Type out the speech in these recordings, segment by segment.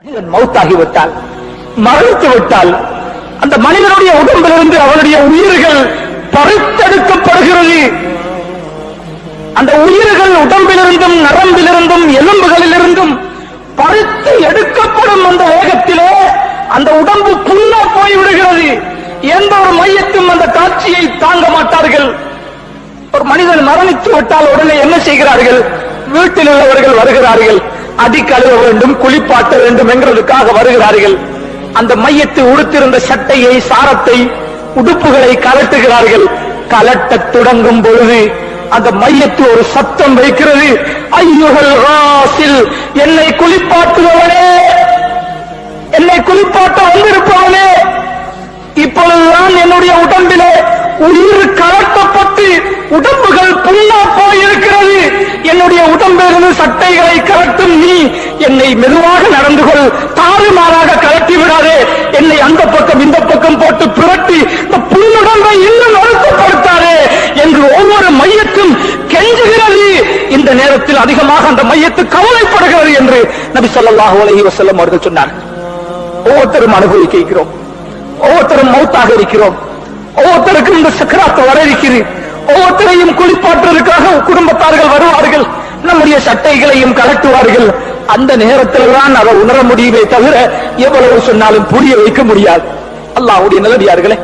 மனிதன் மௌத்தாகிவிட்டால், மரணித்து விட்டால், அந்த மனிதனுடைய உடம்பிலிருந்து அவனுடைய உயிர்கள் பறித்தெடுக்கப்படுகிறது. அந்த உயிர்கள் உடம்பிலிருந்தும் நரம்பிலிருந்தும் எலும்புகளிலிருந்தும் பறித்து எடுக்கப்படும் அந்த வேகத்திலே அந்த உடம்பு புண்ணா போய்விடுகிறது. எந்த ஒரு மையத்தும் அந்த காட்சியை தாங்க மாட்டார்கள். ஒரு மனிதன் மரணித்து விட்டால் உடனே என்ன செய்கிறார்கள்? வீட்டில் உள்ளவர்கள் வருகிறார்கள், அடி கழுவ வேண்டும், குளிப்பாட்ட வேண்டும் என்கிறதுக்காக வருகிறார்கள். அந்த மையத்தை உடுத்திருந்த சட்டையை, சாரத்தை, உடுப்புகளை கலட்டுகிறார்கள். கலட்டத் தொடங்கும் பொழுது அந்த மையத்து ஒரு சத்தம் வைக்கிறது, ஐயுகள் ராசில், என்னை குளிப்பாட்டுபவனே, என்னை குளிப்பாட்ட வந்திருப்பவனே, இப்பொழுதுதான் என்னுடைய உடம்பிலே உயிர் கலட்டப்பட்டு உடம்புகள் புண்ணா போயிருக்கிறது. என்னுடைய உடம்பிலிருந்து சட்டைகளை கலட்டும் நீ என்னை மெதுவாக நடந்து கொள், தாறுமாறாக கலட்டி விடாதே, என்னை அந்த பக்கம் இந்த பக்கம் போட்டு புரட்டி இந்த புண்ணுடம்பை இன்னும் அழுத்தப்படுத்தாதே என்று ஒவ்வொரு மையத்தும் கெஞ்சுகிறது. இந்த நேரத்தில் அதிகமாக அந்த மையத்து கவலைப்படுகிறது என்று நபி ஸல்லல்லாஹு அலைஹி வஸல்லம் அவர்கள் சொன்னார். ஒவ்வொருத்தரும் அனுபவிக்கிறோம், ஒவ்வொருத்தரும் மௌத்தாக இருக்கிறோம், ஒவ்வொருத்தருக்கும் இந்த சக்கராத்து வர இருக்கிறது. ஒவ்வொருத்தரையும் குளிப்பாற்றுவதற்காக குடும்பத்தார்கள் வருவார்கள், நம்முடைய சட்டைகளையும் கலட்டுவார்கள். அந்த நேரத்தில் தான் அதை உணர முடியுமே தவிர எவ்வளவு சொன்னாலும் புரிய வைக்க முடியாது. அல்லாஹ்வுடைய நல்லடியார்களே,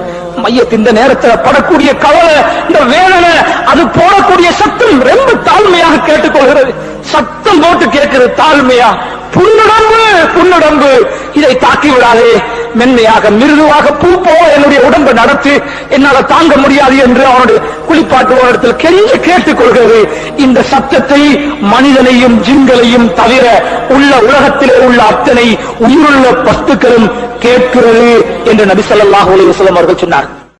மையத்தின் இந்த நேரத்தில் படக்கூடிய கவலை, இந்த வேதனை, அது போடக்கூடிய சத்தம் ரொம்ப தாழ்மையாக கேட்டுக்கொள்கிறது. சத்தம் போட்டு கேட்கிறது தாழ்மையா, புண்ணுடம்பு புண்ணுடம்பு, இதை தாக்கி விடாதே, மென்மையாக மிருதுவாக பூ போல என்னுடைய உடம்பை நடத்தி என்னால தாங்க முடியாது என்று அவனுடைய குளிப்பாட்டுவனிடத்தில் கெஞ்சி கேட்டுக் கொள்கிறது. இந்த சத்தத்தை மனிதனையும் ஜின்களையும் தவிர உள்ள உலகத்திலே உள்ள அத்தனை உயிருள்ள வஸ்துக்களும் கேட்கிறது என்று நபி ஸல்லல்லாஹு அலைஹி வஸல்லம் அவர்கள் சொன்னார்.